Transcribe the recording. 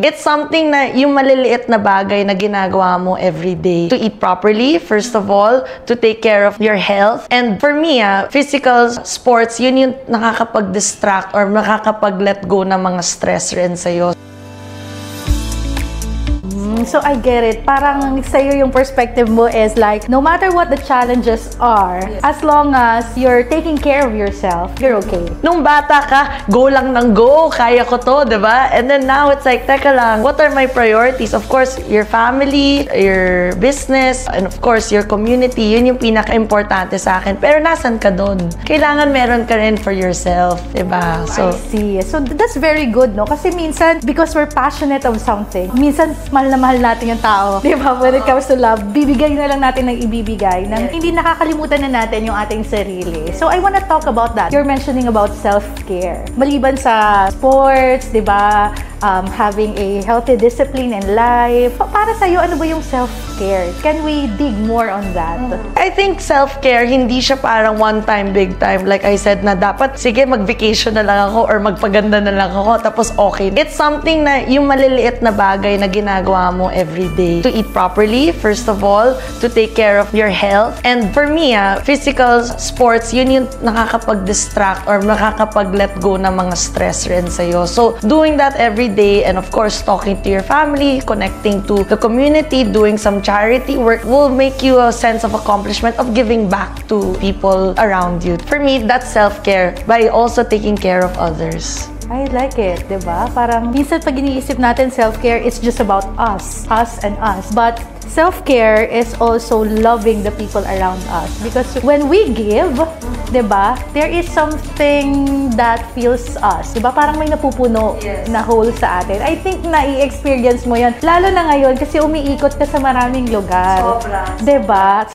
It's something na yung maliliit na bagay na ginagawa mo every day. To eat properly, first of all, to take care of your health. And for me, physical sports, yun yung nakakapag-distract or nakakapag-let go ng mga stress rin sa'yo. So I get it. Parang sa'yo yung perspective mo is like, no matter what the challenges are, as long as you're taking care of yourself, you're okay. Nung bata ka, go lang ng go, kaya ko to, diba? And then now it's like, teka lang, what are my priorities? Of course, your family, your business, and of course, your community, yun yung pinaka-importante sa akin. Pero nasan ka dun? Kailangan meron ka rin for yourself, diba? So, I see. So that's very good, no? Kasi minsan, because we're passionate of something, minsan mahal na mahal natin yung tao. Di ba? When it comes to love, bibigay na lang natin ng ibibigay. Hindi nakakalimutan na natin yung ating sarili. So I wanna talk about that. You're mentioning about self-care. Maliban sa sports, di ba? Having a healthy discipline in life. Para sa'yo, ano ba yung self-care? Can we dig more on that? I think self-care, hindi siya parang one time, big time. Like I said na dapat, sige, mag-vacation na lang ako or magpaganda na lang ako, tapos okay. It's something na yung maliliit na bagay na ginagawa mo every day. To eat properly, first of all, to take care of your health. And for me, physical sports, yun yung nakakapag-distract or nakakapag-let go ng mga stress rin sa'yo. So, doing that every day, and of course, talking to your family, connecting to the community, doing some charity work will make you a sense of accomplishment of giving back to people around you. For me, that's self-care by also taking care of others. I like it, di ba? Parang minsan pag iniisip natin self-care, it's just about us and us. But self-care is also loving the people around us. Because when we give, di ba, there is something that feels us. Di ba? Parang may napupuno na hole sa atin. I think na-i-experience mo yan. Lalo na ngayon kasi umiikot ka sa maraming lugar. Sobra. Di ba?